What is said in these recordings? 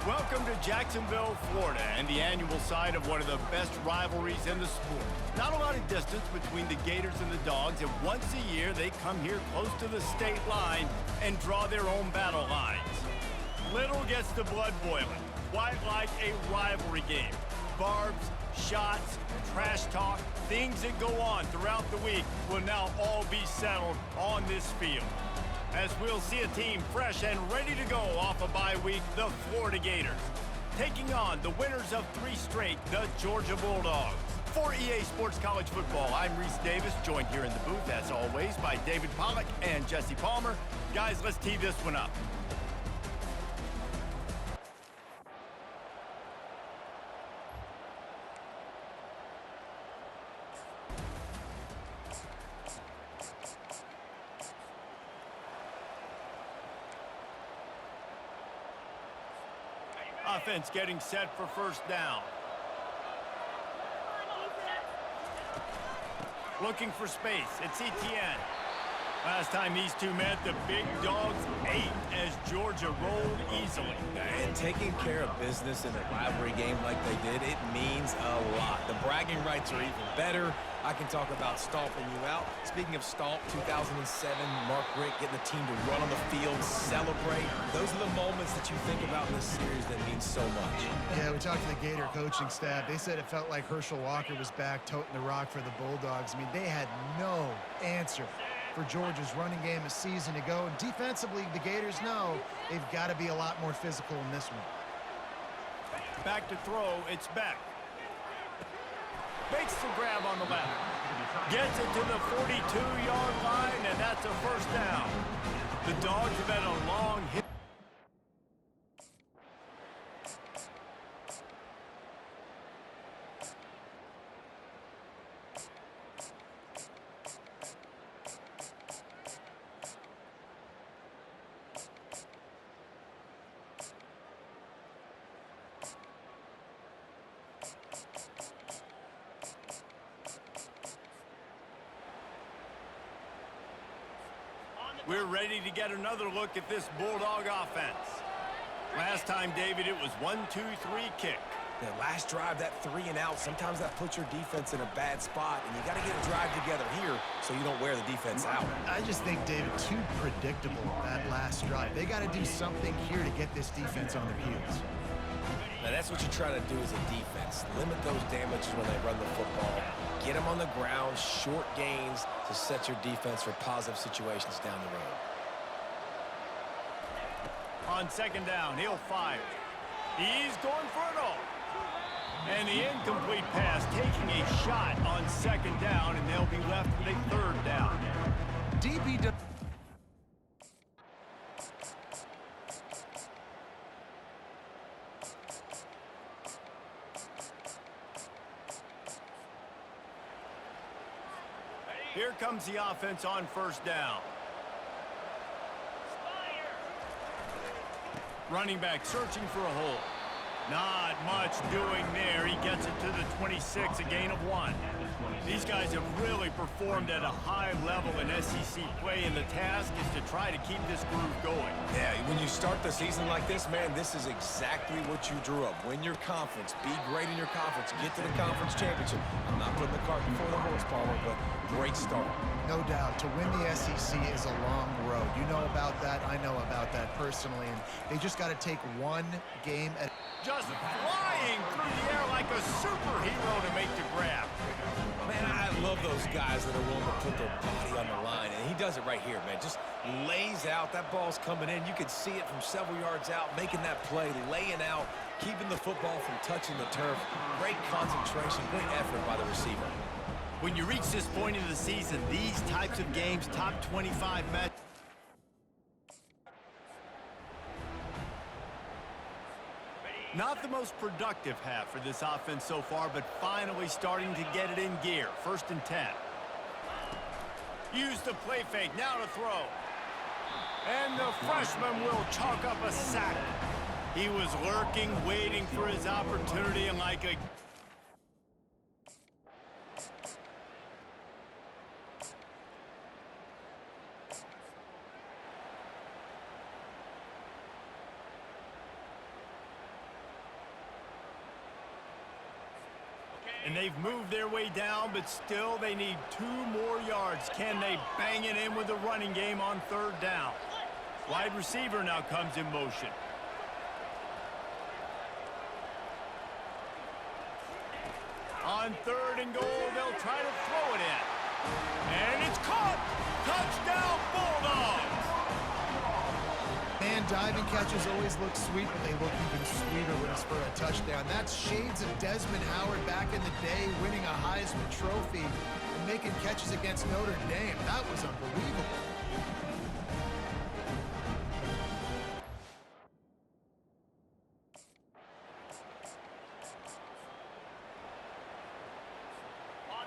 Welcome to Jacksonville, Florida, and the annual site of one of the best rivalries in the sport. Not a lot of distance between the Gators and the Dogs, and once a year they come here close to the state line and draw their own battle lines. Little gets the blood boiling, quite like a rivalry game. Barbs, shots, trash talk, things that go on throughout the week will now all be settled on this field. As we'll see a team fresh and ready to go off a bye week, the Florida Gators, taking on the winners of 3 straight, the Georgia Bulldogs. For EA Sports College Football, I'm Reese Davis, joined here in the booth, as always, by David Pollack and Jesse Palmer. Guys, let's tee this one up. Offense getting set for first down. Looking for space. It's Etienne. Last time these two met, the big dogs ate as Georgia rolled easily. And taking care of business in a rivalry game like they did, it means a lot. The bragging rights are even better. I can talk about stomping you out. Speaking of stomp, 2007, Mark Richt getting the team to run on the field, celebrate. Those are the moments that you think about in this series that mean so much. Yeah, we talked to the Gator coaching staff. They said it felt like Herschel Walker was back toting the rock for the Bulldogs. I mean, they had no answer for Georgia's running game a season ago. And defensively, the Gators know they've got to be a lot more physical in this one. Back to throw, it's Beck. Makes the grab on the left. Gets it to the 42-yard line, and that's a first down. The Dogs have had a long hit. We're ready to get another look at this Bulldog offense. Last time, David, it was 1-2-3 kick. The last drive, that 3 and out, sometimes that puts your defense in a bad spot, and you got to get a drive together here so you don't wear the defense out. I just think, David, too predictable that last drive. They got to do something here to get this defense on their heels. Now, that's what you try to do as a defense. Limit those damages when they run the football. Get them on the ground, short gains to set your defense for positive situations down the road. On second down, he'll fire. He's going for it all. And the incomplete pass taking a shot on second down, and they'll be left with a third down. DPW. Here comes the offense on first down. Running back searching for a hole. Not much doing there. He gets it to the 26, a gain of 1. These guys have really performed at a high level in SEC play, and the task is to try to keep this groove going. Yeah, when you start the season like this, man, this is exactly what you drew up. Win your conference. Be great in your conference. Get to the conference championship. I'm not putting the cart before the horse, Palmer, but great start. No doubt. To win the SEC is a long road. You know about that. I know about that personally. And they just got to take one game at just flying through the air like a superhero to make the grab. Man, I love those guys that are willing to put their body on the line, and he does it right here, man. Just lays out. That ball's coming in. You can see it from several yards out, making that play, laying out, keeping the football from touching the turf. Great concentration, great effort by the receiver. When you reach this point in the season, these types of games, top 25 matches, not the most productive half for this offense so far, but finally starting to get it in gear. 1st and 10. Use the play fake, now to throw. And the freshman will chalk up a sack. He was lurking, waiting for his opportunity, and like a And they've moved their way down, but still they need 2 more yards. Can they bang it in with the running game on 3rd down? Wide receiver now comes in motion. On 3rd and goal, they'll try to throw it in. And it's caught! Touchdown, Bulldogs! Man, diving catches always look sweet, but they look even sweeter when it's for a touchdown. That's shades of Desmond Howard back in the day, winning a Heisman Trophy and making catches against Notre Dame. That was unbelievable.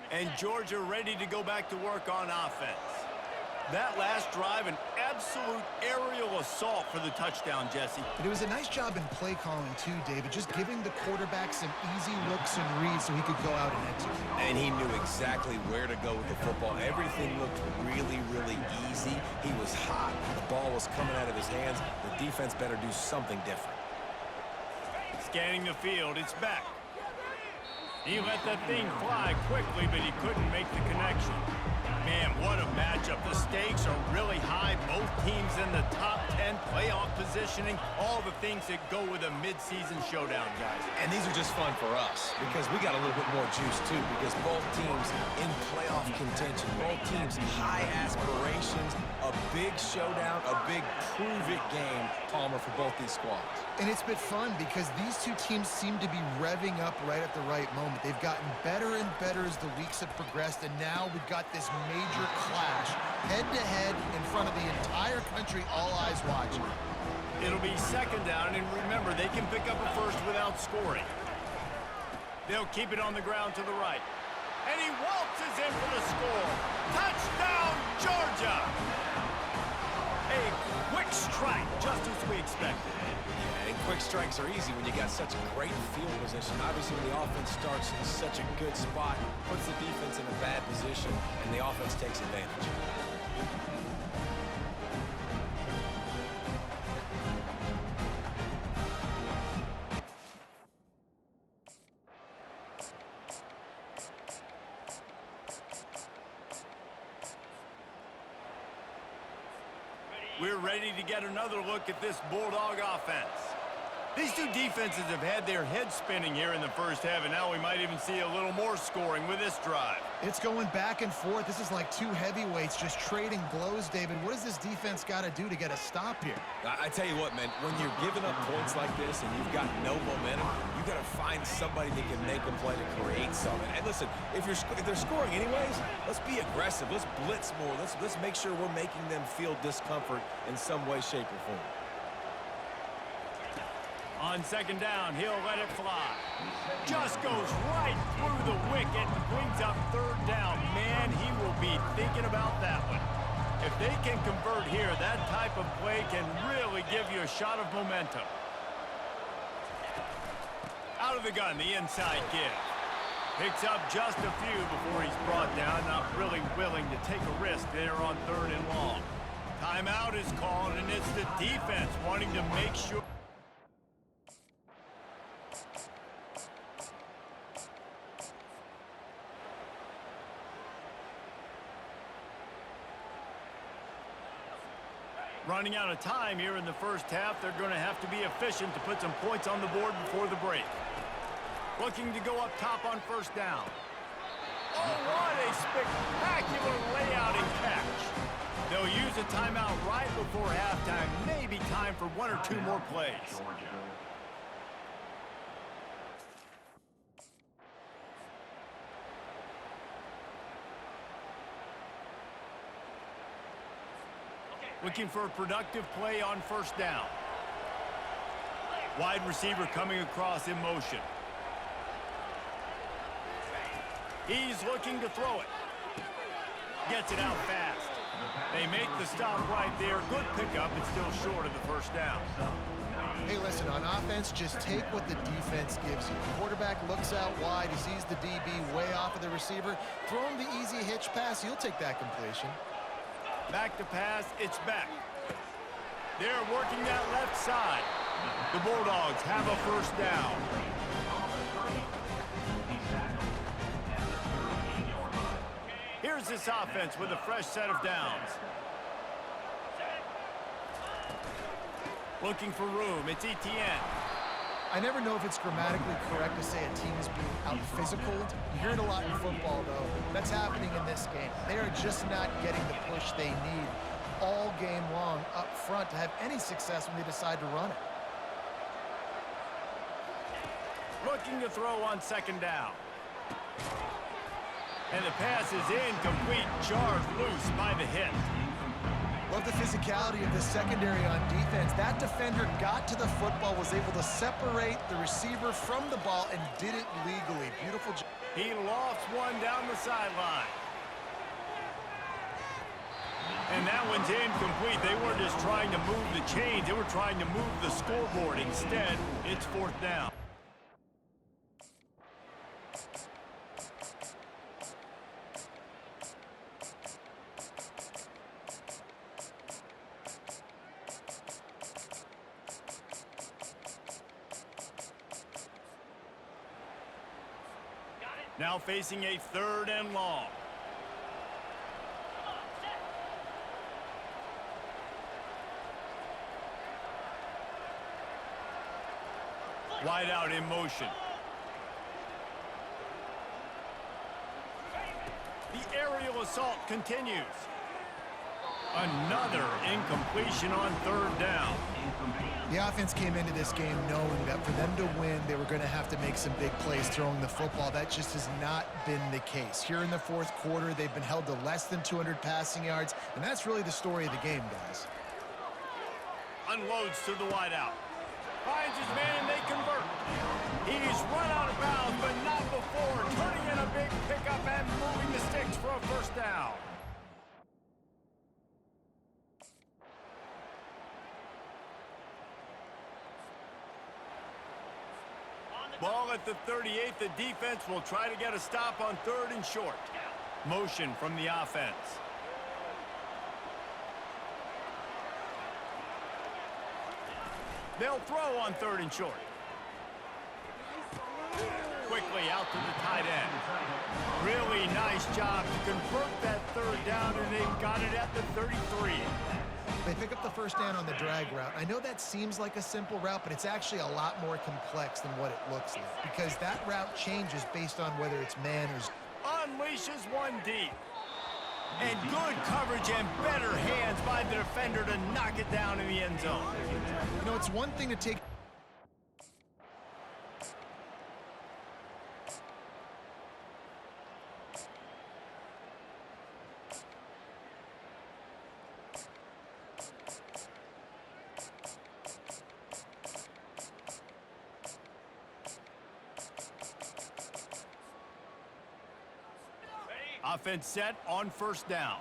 And Georgia ready to go back to work on offense. That last drive, an absolute aerial assault for the touchdown, Jesse. But it was a nice job in play calling too, David, just giving the quarterback some easy looks and reads so he could go out and execute. And he knew exactly where to go with the football. Everything looked really, really easy. He was hot. The ball was coming out of his hands. The defense better do something different. Scanning the field, it's back. He let that thing fly quickly, but he couldn't make the connection. Man, what a matchup. The stakes are really high. Both teams in the top 10 playoff positioning. All the things that go with a midseason showdown, guys. And these are just fun for us because we got a little bit more juice, too, because both teams in playoff contention, both teams high aspirations, a big showdown, a big prove-it game, Palmer, for both these squads. And it's been fun because these two teams seem to be revving up right at the right moment. They've gotten better and better as the weeks have progressed, and now we've got this major clash, head-to-head in front of the entire country, all eyes watching. It'll be 2nd down, and remember, they can pick up a first without scoring. They'll keep it on the ground to the right. And he waltzes in for the score. Touchdown, Georgia! A quick strike, just as we expected. And quick strikes are easy when you got such a great field position. Obviously, when the offense starts in such a good spot, puts the defense in a bad position, and the offense takes advantage. We're ready to get another look at this Bulldog offense. These two defenses have had their heads spinning here in the first half, and now we might even see a little more scoring with this drive. It's going back and forth. This is like two heavyweights just trading blows, David. What does this defense got to do to get a stop here? I tell you what, man, when you're giving up points like this and you've got no momentum, you got to find somebody that can make a play to create something. And listen, if they're scoring anyways, let's be aggressive. Let's blitz more. Let's make sure we're making them feel discomfort in some way, shape, or form. On 2nd down, he'll let it fly. Just goes right through the wicket and brings up 3rd down. Man, he will be thinking about that one. If they can convert here, that type of play can really give you a shot of momentum. Out of the gun, the inside give. Picks up just a few before he's brought down. Not really willing to take a risk there on 3rd and long. Timeout is called, and it's the defense wanting to make sure. Running out of time here in the first half, they're going to have to be efficient to put some points on the board before the break. Looking to go up top on 1st down. Oh, what a spectacular layout and catch. They'll use a timeout right before halftime. Maybe time for 1 or 2 more plays. Looking for a productive play on 1st down. Wide receiver coming across in motion. He's looking to throw it. Gets it out fast. They make the stop right there. Good pickup, but still short of the 1st down. Hey, listen, on offense, just take what the defense gives you. The quarterback looks out wide. He sees the DB way off of the receiver. Throw him the easy hitch pass. He'll take that completion. Back to pass, it's back. They're working that left side. The Bulldogs have a 1st down. leaves this offense with a fresh set of downs. Looking for room. It's Etienne. I never know if it's grammatically correct to say a team is being out-physicaled. You hear it a lot in football, though. That's happening in this game. They are just not getting the push they need all game long up front to have any success when they decide to run it. Looking to throw on second down. And the pass is incomplete, charged loose by the hit. Love the physicality of the secondary on defense. That defender got to the football, was able to separate the receiver from the ball, and did it legally. Beautiful job. He lofts one down the sideline. And that one's incomplete. They weren't just trying to move the chains. They were trying to move the scoreboard. Instead, it's fourth down. Now facing a third and long. Wide out in motion. The aerial assault continues. Another incompletion on third down. The offense came into this game knowing that for them to win, they were going to have to make some big plays throwing the football. That just has not been the case. Here in the fourth quarter, they've been held to less than 200 passing yards, and that's really the story of the game, guys. Unloads to the wideout. Finds his man, and they convert. He's run out of bounds, but not before turning in a big pickup and moving the sticks for a first down. Ball at the 38. The defense will try to get a stop on third and short. Motion from the offense. They'll throw on third and short. Quickly out to the tight end. Really nice job to convert that third down, and they've got it at the 33. They pick up the first down on the drag route. I know that seems like a simple route, but it's actually a lot more complex than what it looks like, because that route changes based on whether it's man or... Unleashes one deep. And good coverage and better hands by the defender to knock it down in the end zone. You know, it's one thing to take... Offense set on first down.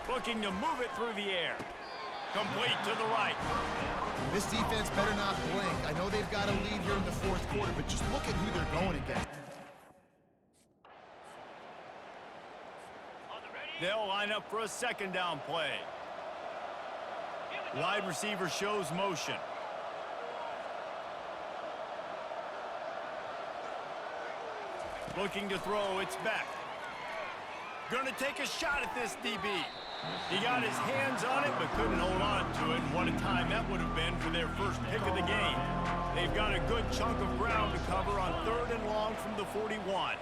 Looking to move it through the air. Complete to the right. This defense better not blink. I know they've got a lead here in the fourth quarter, but just look at who they're going against. They'll line up for a second down play. Wide receiver shows motion. Looking to throw, it's back. Gonna take a shot at this DB. He got his hands on it, but couldn't hold on to it. And what a time that would have been for their first pick of the game. They've got a good chunk of ground to cover on third and long from the 41.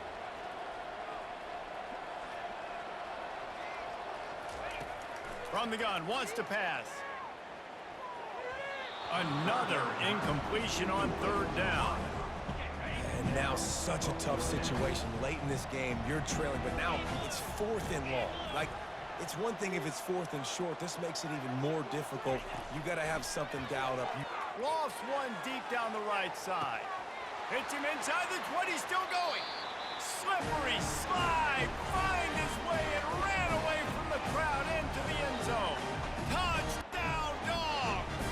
From the gun, wants to pass. Another incompletion on third down. And now such a tough situation late in this game. You're trailing, but now it's fourth and long. Like, it's one thing if it's fourth and short. This makes it even more difficult. You got to have something dialed up. Lofts one deep down the right side. Hits him inside the 20, still going. Slippery slide, find his way and ran away from the crowd into the end zone. Touchdown, Dogs!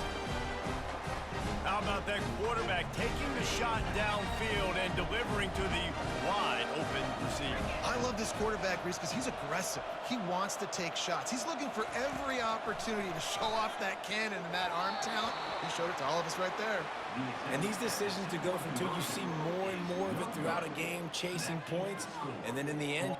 How about that quarterback taking the shot downfield and delivering to the wide open receiver. I love this quarterback, Reese, because he's aggressive. He wants to take shots. He's looking for every opportunity to show off that cannon and that arm talent. He showed it to all of us right there. And these decisions to go from two, you see more and more of it throughout a game, chasing points, and then in the end,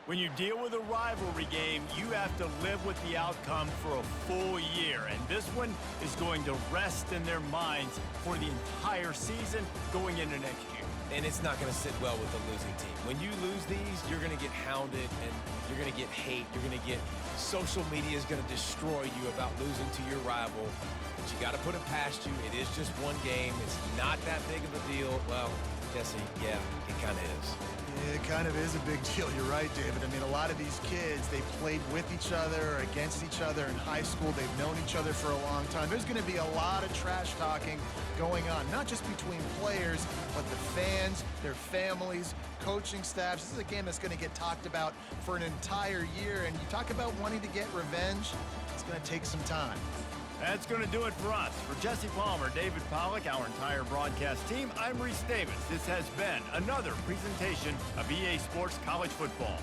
when you deal with a rivalry game, you have to live with the outcome for a full year. And this one is going to rest in their minds for the entire season going into next year. and it's not going to sit well with the losing team. When you lose these, you're going to get hounded, and you're going to get hate. You're going to get social media is going to destroy you about losing to your rival. But you got to put it past you. It is just one game. It's not that big of a deal. Well, Jesse, yeah, it kind of is. It kind of is a big deal. You're right, David. I mean, a lot of these kids, they played with each other or against each other in high school. They've known each other for a long time. There's going to be a lot of trash talking going on, not just between players, but the fans, their families, coaching staffs. This is a game that's going to get talked about for an entire year. And you talk about wanting to get revenge, it's going to take some time. That's going to do it for us. For Jesse Palmer, David Pollack, our entire broadcast team, I'm Reese Davis. This has been another presentation of EA Sports College Football.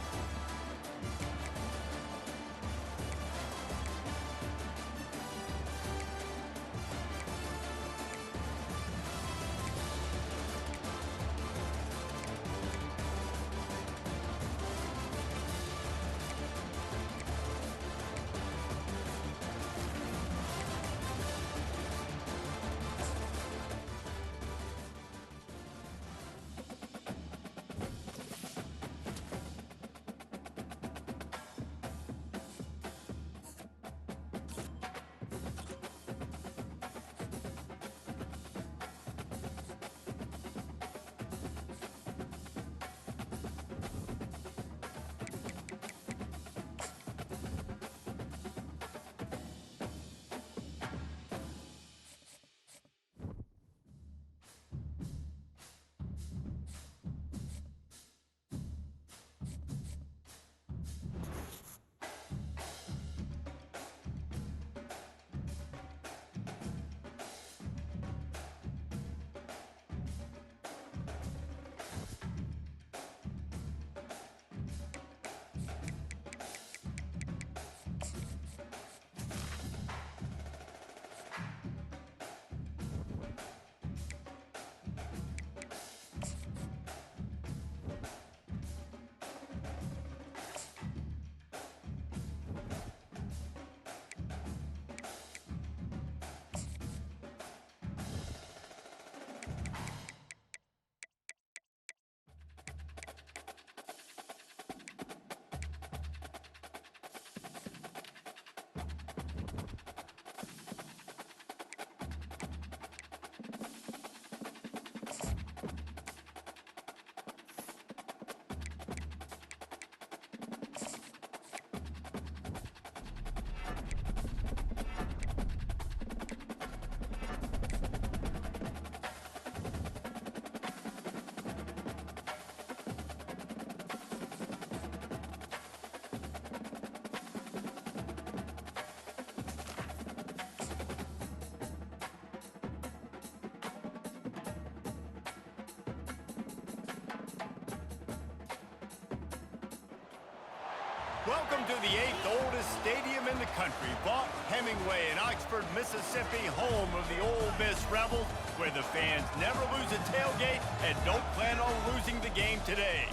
Welcome to the 8th oldest stadium in the country, Vaught Hemingway in Oxford, Mississippi, home of the Ole Miss Rebels, where the fans never lose a tailgate and don't plan on losing the game today.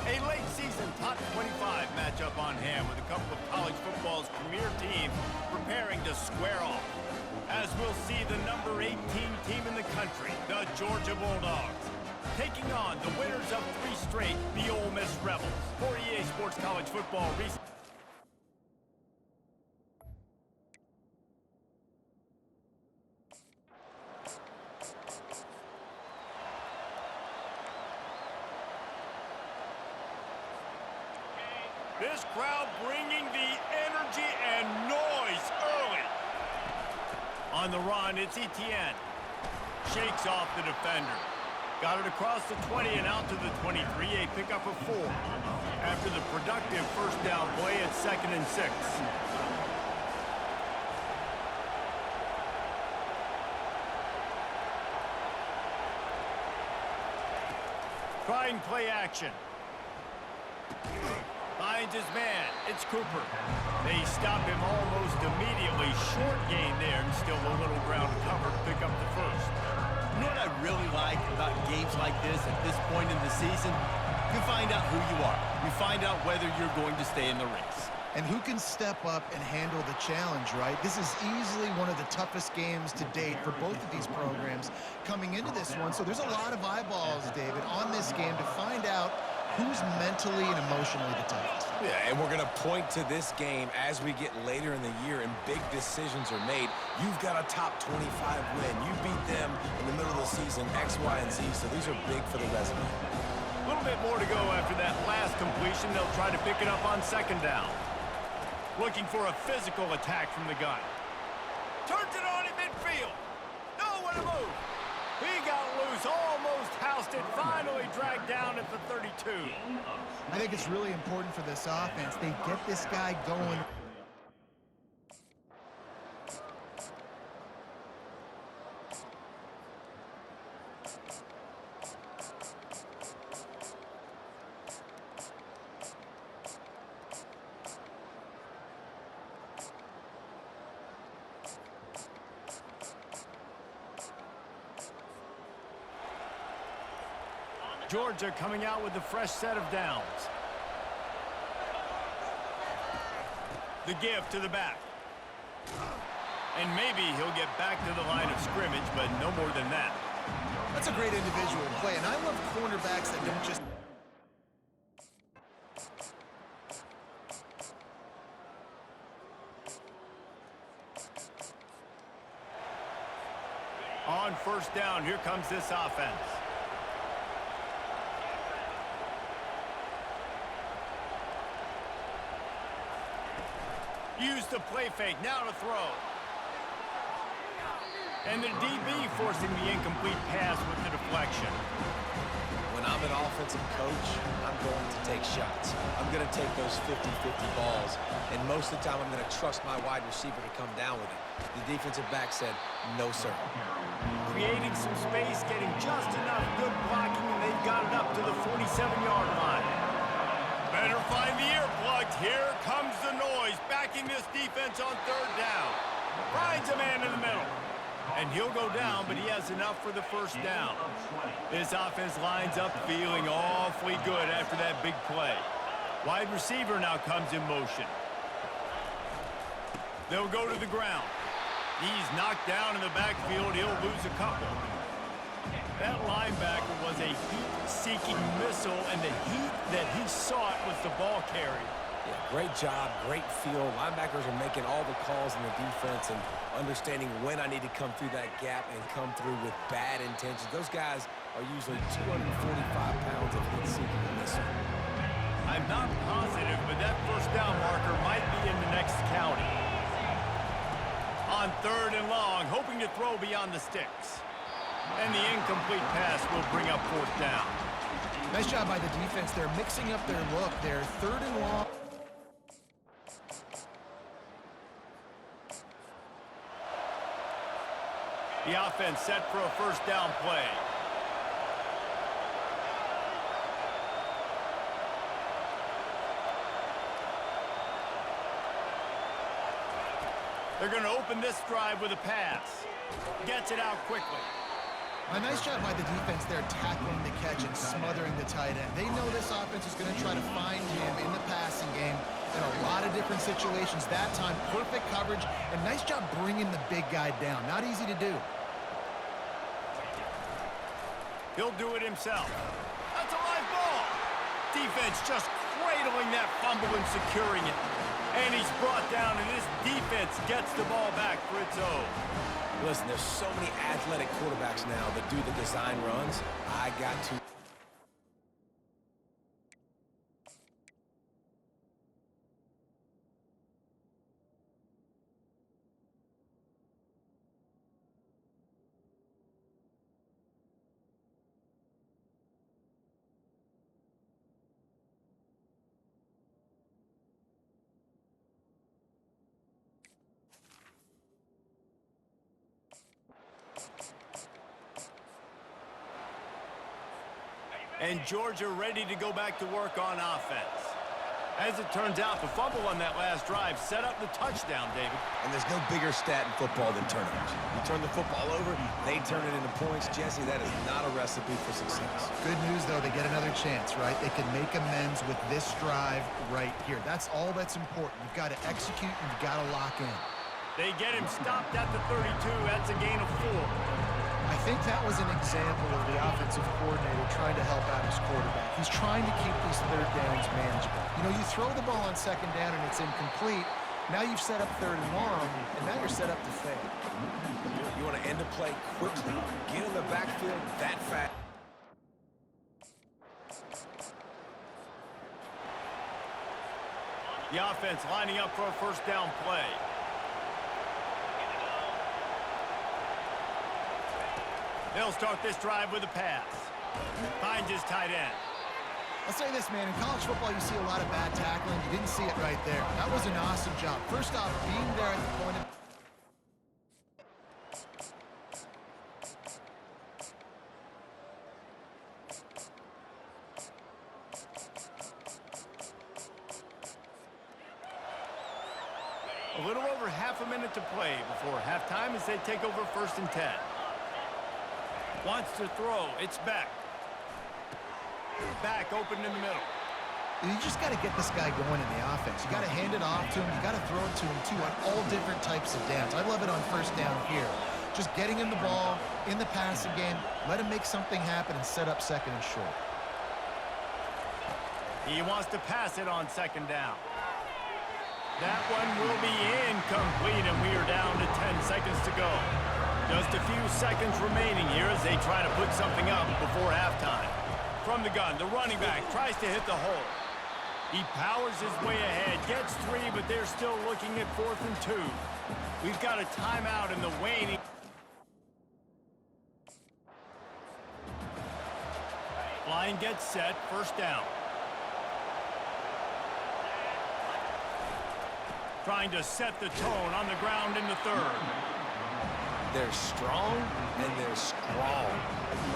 A late season top 25 matchup on hand with a couple of college football's premier teams preparing to square off. As we'll see the number 18 team in the country, the Georgia Bulldogs, taking on the winners of 3 straight, the Ole Miss Rebels. For EA Sports College Football, Reese. This crowd bringing the energy and noise early. On the run, it's Etienne. Shakes off the defender. Got it across the 20 and out to the 23, a pickup of 4. After the productive first down play, it's 2nd and 6. Trying play action. Finds his man. It's Cooper. They stop him almost immediately. Short gain there, and still a little ground cover to pick up the first. You know what I really like about games like this at this point in the season? You find out who you are. You find out whether you're going to stay in the race. And who can step up and handle the challenge, right? This is easily one of the toughest games to date for both of these programs coming into this one. So there's a lot of eyeballs, David, on this game to find out who's mentally and emotionally the toughest. Yeah, and we're going to point to this game as we get later in the year and big decisions are made. You've got a top 25 win. You beat them in the middle of the season, X, Y, and Z, so these are big for the resume. A little bit more to go after that last completion. They'll try to pick it up on second down. Looking for a physical attack from the gun. Turns it on in midfield. Nowhere to move. He got loose, almost housed it, finally dragged down at the 32. I think it's really important for this offense. They get this guy going. Georgia coming out with a fresh set of downs. The give to the back. And maybe he'll get back to the line of scrimmage, but no more than that. That's a great individual play, and I love cornerbacks that don't just... On first down, here comes this offense. Use the play fake, now to throw. And the DB forcing the incomplete pass with the deflection. When I'm an offensive coach, I'm going to take shots. I'm going to take those 50-50 balls, and most of the time I'm going to trust my wide receiver to come down with it. The defensive back said, no, sir. Creating some space, getting just enough good blocking, and they've got it up to the 47-yard line. Better find the earplugs. Here comes the noise, backing this defense on third down. Finds a man in the middle. And he'll go down, but he has enough for the first down. This offense lines up feeling awfully good after that big play. Wide receiver now comes in motion. They'll go to the ground. He's knocked down in the backfield. He'll lose a couple. That linebacker was a heat-seeking missile, and the heat that he sought was the ball carrier. Yeah, great job, great feel. Linebackers are making all the calls in the defense and understanding when I need to come through that gap and come through with bad intentions. Those guys are usually 245 pounds of heat-seeking missile. I'm not positive, but that first down marker might be in the next county. On third and long, hoping to throw beyond the sticks. And the incomplete pass will bring up fourth down. Nice job by the defense. They're mixing up their look. They're third and long. The offense set for a first down play. They're going to open this drive with a pass. Gets it out quickly. A nice job by the defense there, tackling the catch and smothering the tight end. They know this offense is going to try to find him in the passing game in a lot of different situations. That time, perfect coverage, and nice job bringing the big guy down. Not easy to do. He'll do it himself. That's a live ball. Defense just cradling that fumble and securing it. And he's brought down, and this defense gets the ball back for its own. Listen, there's so many athletic quarterbacks now that do the design runs. I got to... And Georgia ready to go back to work on offense. As it turns out, the fumble on that last drive set up the touchdown, David. And there's no bigger stat in football than turnovers. You turn the football over, they turn it into points. Jesse, that is not a recipe for success. Good news, though, they get another chance, right? They can make amends with this drive right here. That's all that's important. You've got to execute and you've got to lock in. They get him stopped at the 32. That's a gain of 4. I think that was an example of the offensive coordinator trying to help out his quarterback. He's trying to keep these third downs manageable. You know, you throw the ball on second down and it's incomplete. Now you've set up third and long, and now you're set up to fail. You want to end the play quickly. Get in the backfield that fast. The offense lining up for a first down play. They'll start this drive with a pass. Finds his tight end. I'll say this, man. In college football, you see a lot of bad tackling. You didn't see it right there. That was an awesome job. First off, being there at the point of... A little over half a minute to play before halftime as they take over 1st and 10. Wants to throw. It's back. Back open in the middle. You just got to get this guy going in the offense. You got to hand it off to him. You got to throw it to him, too, on all different types of downs. I love it on first down here. Just getting him the ball in the passing game. Let him make something happen and set up second and short. He wants to pass it on 2nd down. That one will be incomplete, and we are down to 10 seconds to go. Just a few seconds remaining here as they try to put something up before halftime. From the gun, the running back tries to hit the hole. He powers his way ahead, gets 3, but they're still looking at 4th and 2. We've got a timeout in the waning. Line gets set, first down. Trying to set the tone on the ground in the 3rd. They're strong and they're strong.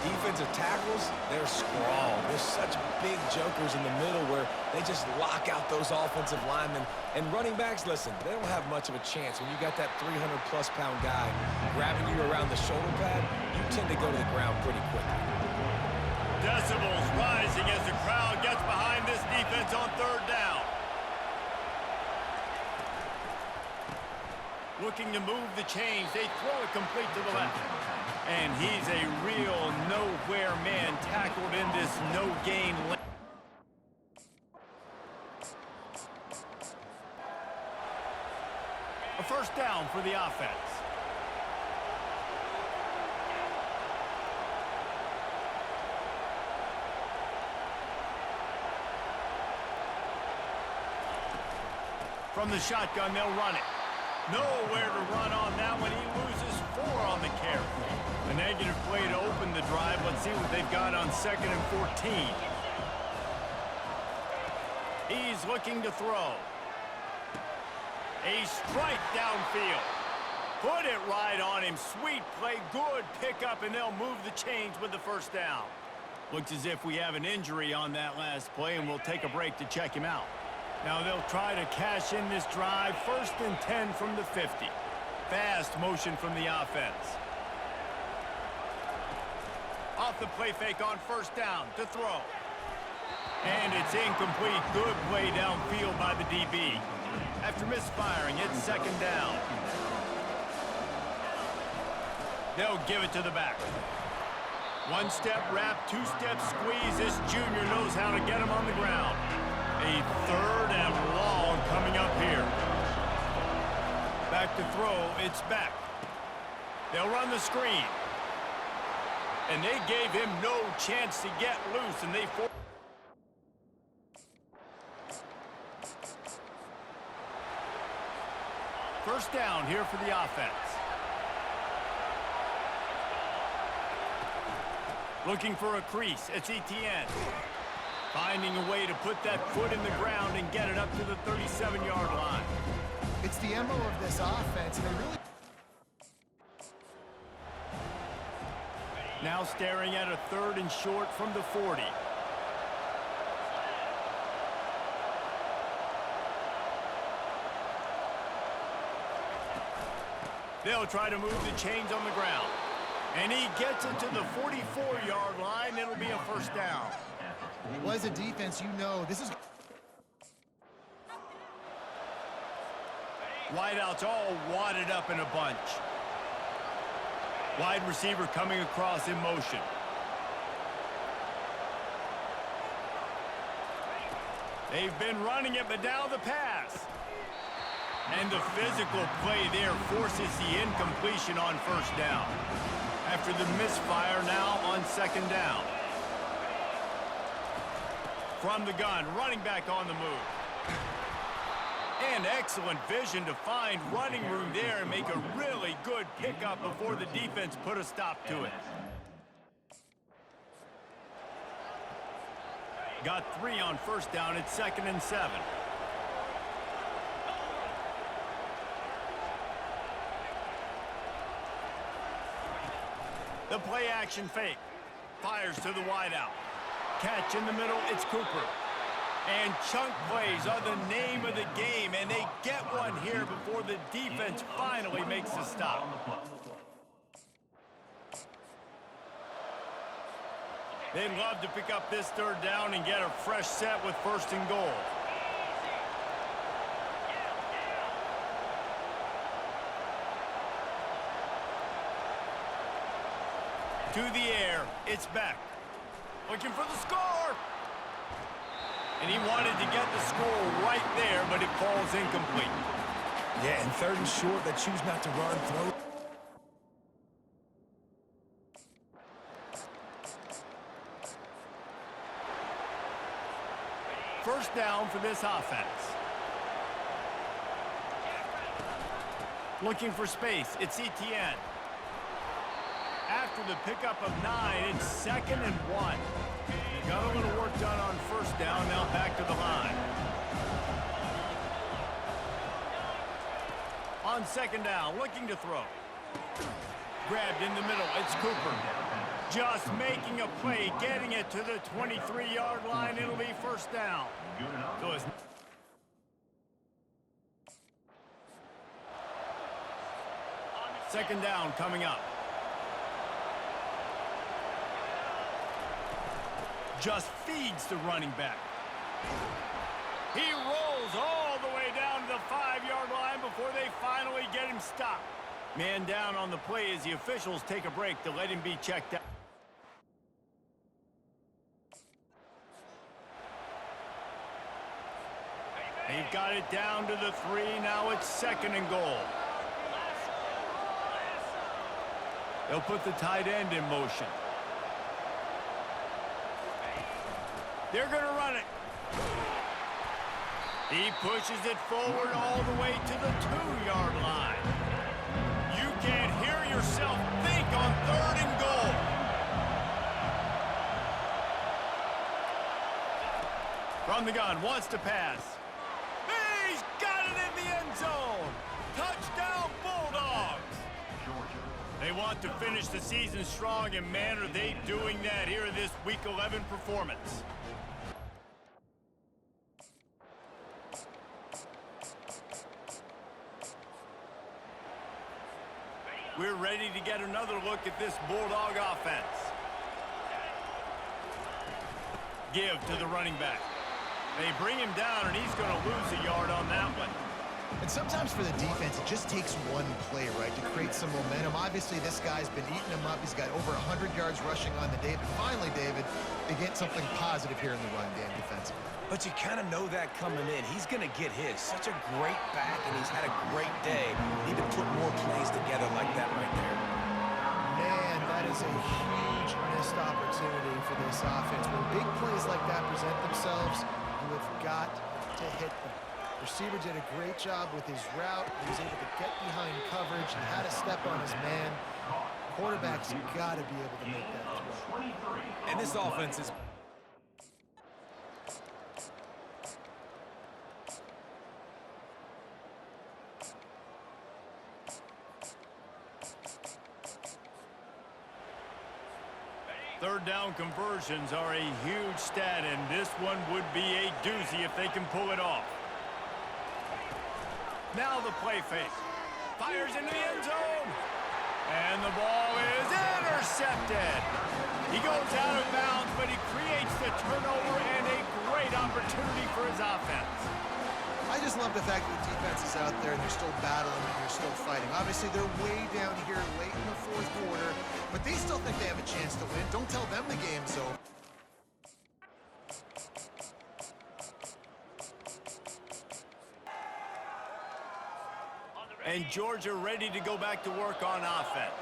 Defensive tackles, they're strong. There's such big jokers in the middle where they just lock out those offensive linemen. And running backs, listen, they don't have much of a chance. When you got that 300-plus pound guy grabbing you around the shoulder pad, you tend to go to the ground pretty quickly. Decibels rising as the crowd gets behind this defense on 3rd down. Looking to move the chains. They throw it complete to the left. And he's a real nowhere man tackled in this no-gain lane. A first down for the offense. From the shotgun, they'll run it. Nowhere to run on that one. He loses 4 on the carry. A negative play to open the drive. Let's see what they've got on 2nd and 14. He's looking to throw. A strike downfield. Put it right on him. Sweet play. Good pickup, and they'll move the chains with the first down. Looks as if we have an injury on that last play, and we'll take a break to check him out. Now they'll try to cash in this drive. 1st and 10 from the 50. Fast motion from the offense. Off the play fake on first down to throw. And it's incomplete. Good play downfield by the DB. After misfiring, it's 2nd down. They'll give it to the back. 1-step wrap, 2-step squeeze. This junior knows how to get him on the ground. A 3rd and long coming up here. Back to throw, it's back. They'll run the screen. And they gave him no chance to get loose, and they forced. First down here for the offense. Looking for a crease, it's Etienne. Finding a way to put that foot in the ground and get it up to the 37-yard line. It's the MO of this offense, and they really... Now staring at a 3rd and short from the 40. They'll try to move the chains on the ground. And he gets it to the 44-yard line. It'll be a first down. Well, as a defense, you know this is... Wideouts all wadded up in a bunch. Wide receiver coming across in motion. They've been running it, but now the pass. And the physical play there forces the incompletion on first down. After the misfire, now on second down. From the gun, running back on the move. And excellent vision to find running room there and make a really good pickup before the defense put a stop to it. Got 3 on first down. It's 2nd and 7. The play action fake. Fires to the wideout. Catch in the middle. It's Cooper. And chunk plays are the name of the game, and they get one here before the defense finally makes the stop. They'd love to pick up this third down and get a fresh set with 1st and goal. To the air, it's Beck. Looking for the score! And he wanted to get the score right there, but it falls incomplete. Yeah, and 3rd and short, they choose not to run, throw. First down for this offense. Looking for space, it's Etienne. After the pickup of 9, it's 2nd and 1. Got a little work done on first down, now back to the line. On 2nd down, looking to throw. Grabbed in the middle, it's Cooper. Just making a play, getting it to the 23-yard line. It'll be first down. So it's... Second down coming up. Just feeds the running back. He rolls all the way down to the 5-yard line before they finally get him stopped. Man down on the play as the officials take a break to let him be checked out. They've got it down to the 3. Now it's 2nd and goal. They'll put the tight end in motion. They're going to run it. He pushes it forward all the way to the 2-yard line. You can't hear yourself think on 3rd and goal. From the gun, wants to pass. He's got it in the end zone. Touchdown, Bulldogs. They want to finish the season strong, and man, are they doing that here in this Week 11 performance. We're ready to get another look at this Bulldog offense. Give to the running back. They bring him down, and he's going to lose a yard on that one. And sometimes for the defense, it just takes one play, right, to create some momentum. Obviously, this guy's been eating them up. He's got over 100 yards rushing on the day. But finally, David, they get something positive here in the run game defensively. But you kind of know that coming in. He's going to get his. Such a great back, and he's had a great day. Need to put more plays together like that right there. Man, that is a huge missed opportunity for this offense. When big plays like that present themselves, you have got to hit them. Receiver did a great job with his route. He was able to get behind coverage and had to step on his man. Quarterback's got to be able to make that throw. And this offense is... Third down conversions are a huge stat, and this one would be a doozy if they can pull it off. Now the play fake. Fires into the end zone. And the ball is intercepted. He goes out of bounds, but he creates the turnover and a great opportunity for his offense. I just love the fact that the defense is out there and they're still battling and they're still fighting. Obviously, they're way down here late in the fourth quarter, but they still think they have a chance to win. Don't tell them the game's over. And Georgia ready to go back to work on offense.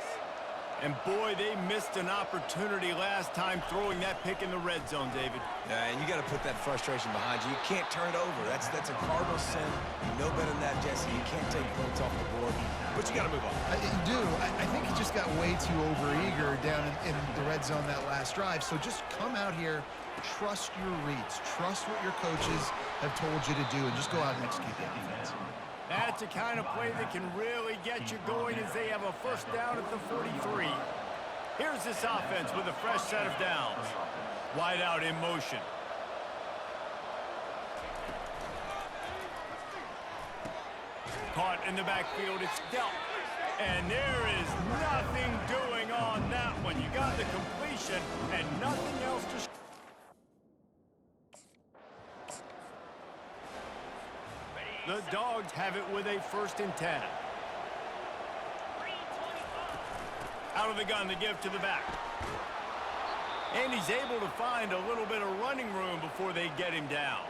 And boy, they missed an opportunity last time throwing that pick in the red zone, David. Yeah, and you got to put that frustration behind you. You can't turn it over. That's a cardinal sin. You know better than that, Jesse. You can't take points off the board, but you got to move on. You do. I think he just got way too overeager down in the red zone that last drive. So just come out here, trust your reads, trust what your coaches have told you to do, and just go out and execute the offense. That's the kind of play that can really get you going as they have a first down at the 43. Here's this offense with a fresh set of downs. Wide out in motion. Caught in the backfield, it's dealt. And there is nothing doing on that one. You got the completion and nothing else to show. The Dogs have it with a 1st and 10. Out of the gun to give to the back. And he's able to find a little bit of running room before they get him down.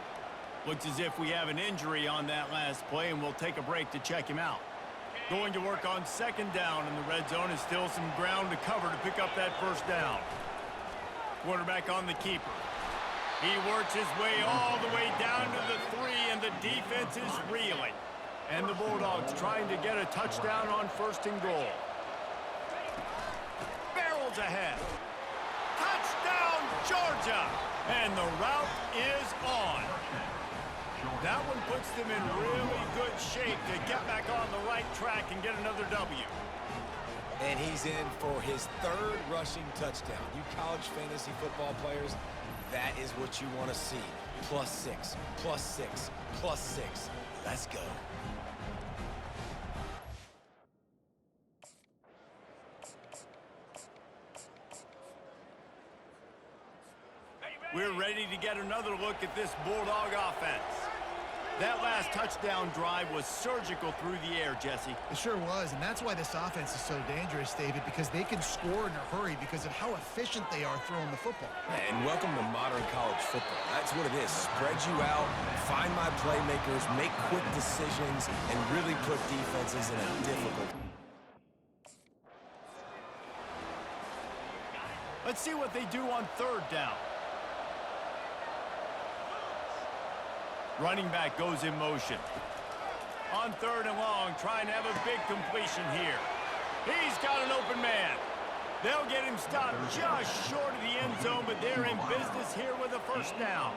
Looks as if we have an injury on that last play, and we'll take a break to check him out. Going to work on 2nd down in the red zone, is still some ground to cover to pick up that 1st down. Quarterback on the keeper. He works his way all the way down to the 3, and the defense is reeling. And the Bulldogs trying to get a touchdown on 1st and goal. Barrels ahead. Touchdown, Georgia! And the route is on. That one puts them in really good shape to get back on the right track and get another W. And he's in for his 3rd rushing touchdown. You college fantasy football players, that is what you want to see. +6, +6, +6. Let's go. We're ready to get another look at this Bulldog offense. That last touchdown drive was surgical through the air, Jesse. It sure was, and that's why this offense is so dangerous, David, because they can score in a hurry because of how efficient they are throwing the football. And welcome to modern college football. That's what it is. Spread you out, find my playmakers, make quick decisions, and really put defenses in a difficult. Let's see what they do on 3rd down. Running back goes in motion. On 3rd and long, trying to have a big completion here. He's got an open man. They'll get him stopped just short of the end zone, but they're in business here with a 1st down.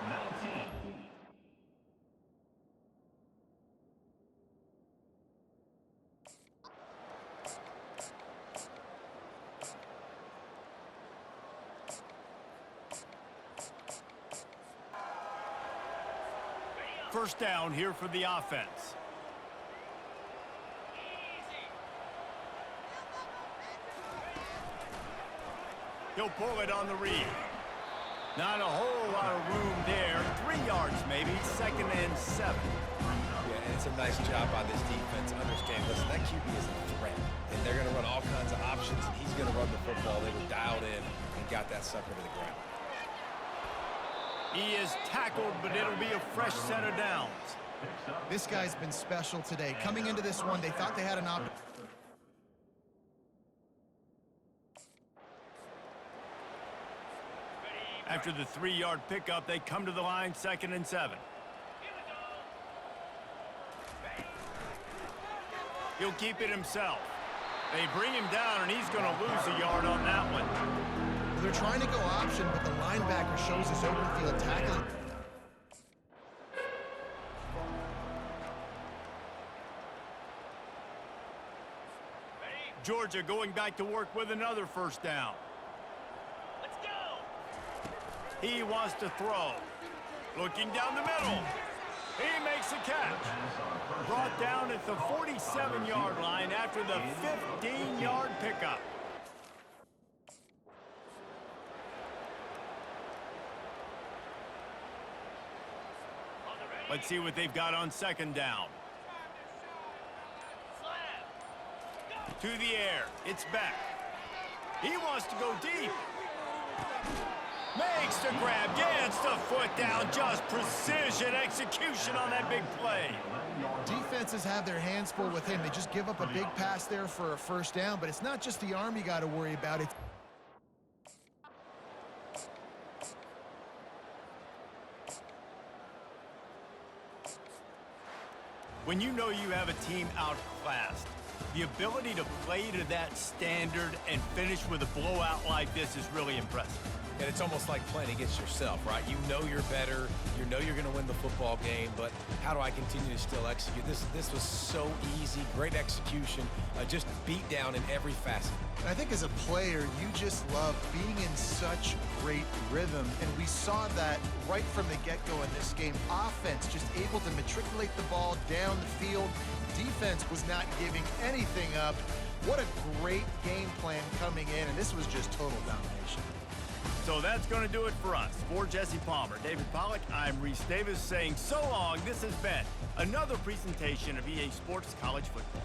First down here for the offense. He'll pull it on the read. Not a whole lot of room there. 3 yards maybe, 2nd and 7. Yeah, and it's a nice job by this defense. Understand, listen, that QB is a threat. And they're going to run all kinds of options, and he's going to run the football. They were dialed in and got that sucker to the ground. He is tackled, but it'll be a fresh set of downs. This guy's been special today. Coming into this one, they thought they had an opportunity. After the 3-yard pickup, they come to the line, 2nd and 7. He'll keep it himself. They bring him down, and he's going to lose a yard on that one. They're trying to go option, but the linebacker shows his open field tackling. Georgia going back to work with another 1st down. Let's go. He wants to throw. Looking down the middle. He makes the catch. Brought down at the 47-yard line after the 15-yard pickup. Let's see what they've got on second down. To the air. It's Beck. He wants to go deep. Makes the grab. Gets the foot down. Just precision execution on that big play. Defenses have their hands full with him. They just give up a big pass there for a first down, but it's not just the arm you got to worry about. It's when you know you have a team outclassed, the ability to play to that standard and finish with a blowout like this is really impressive. And it's almost like playing against yourself, right? You know you're better. You know you're going to win the football game, but how do I continue to still execute? This was so easy, great execution, just beat down in every facet. I think as a player, you just love being in such great rhythm, and we saw that right from the get-go in this game. Offense just able to matriculate the ball down the field. Defense was not giving anything up. What a great game plan coming in, and this was just total domination. So that's going to do it for us. For Jesse Palmer, David Pollack, I'm Reese Davis saying so long. This has been another presentation of EA Sports College Football.